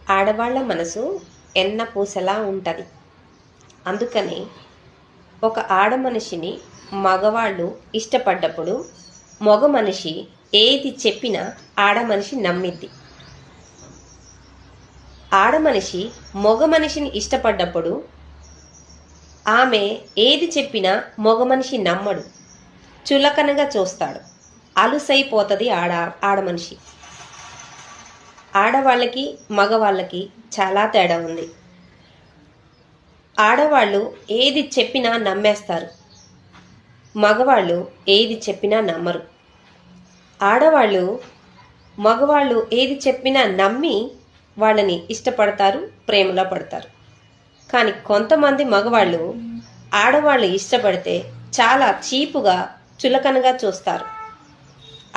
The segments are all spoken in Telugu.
ఆడవాళ్ళ మనసు ఎన్న పూసలా ఉంటుంది. అందుకని ఒక ఆడ మనిషిని మగవాళ్ళు ఇష్టపడ్డప్పుడు మగ మనిషి ఏది చెప్పినా ఆడ మనిషి నమ్మిద్ది. ఆడ మనిషి మగ మనిషిని ఇష్టపడ్డప్పుడు ఆమె ఏది చెప్పినా మగ మనిషి నమ్మడు, చులకనగా చూస్తాడు, అలుసైపోతుంది ఆడ మనిషి. ఆడవాళ్ళకి మగవాళ్ళకి చాలా తేడా ఉంది. ఆడవాళ్ళు ఏది చెప్పినా నమ్మేస్తారు, మగవాళ్ళు ఏది చెప్పినా నమ్మరు. ఆడవాళ్ళు మగవాళ్ళు ఏది చెప్పినా నమ్మి వాళ్ళని ఇష్టపడతారు, ప్రేమలో పడతారు. కానీ కొంతమంది మగవాళ్ళు ఆడవాళ్ళు ఇష్టపడితే చాలా చీపుగా, చులకనగా చూస్తారు.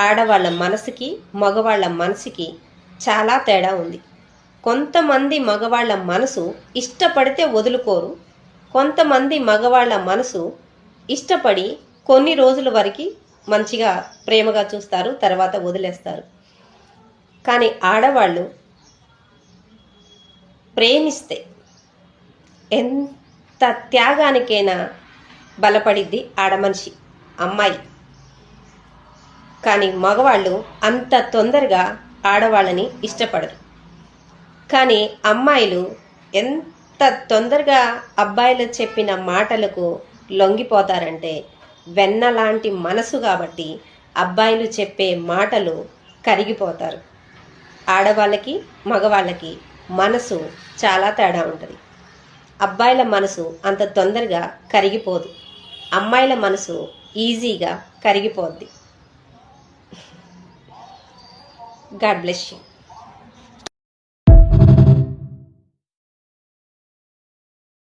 ఆడవాళ్ళ మనసుకి మగవాళ్ళ మనసుకి చాలా తేడా ఉంది. కొంతమంది మగవాళ్ళ మనసు ఇష్టపడితే వదులుకోరు, కొంతమంది మగవాళ్ళ మనసు ఇష్టపడి కొన్ని రోజుల వరకు మంచిగా ప్రేమగా చూస్తారు, తర్వాత వదిలేస్తారు. కానీ ఆడవాళ్ళు ప్రేమిస్తే ఎంత త్యాగానికైనా బలపడిద్ది ఆడమనిషి, అమ్మాయి. కానీ మగవాళ్ళు అంత తొందరగా ఆడవాళ్ళని ఇష్టపడరు. కానీ అమ్మాయిలు ఎంత తొందరగా అబ్బాయిలు చెప్పిన మాటలకు లొంగిపోతారంటే వెన్నలాంటి మనసు కాబట్టి అబ్బాయిలు చెప్పే మాటలు కరిగిపోతారు. ఆడవాళ్ళకి మగవాళ్ళకి మనసు చాలా తేడా ఉంటుంది. అబ్బాయిల మనసు అంత తొందరగా కరిగిపోదు, అమ్మాయిల మనసు ఈజీగా కరిగిపోద్ది. God bless you.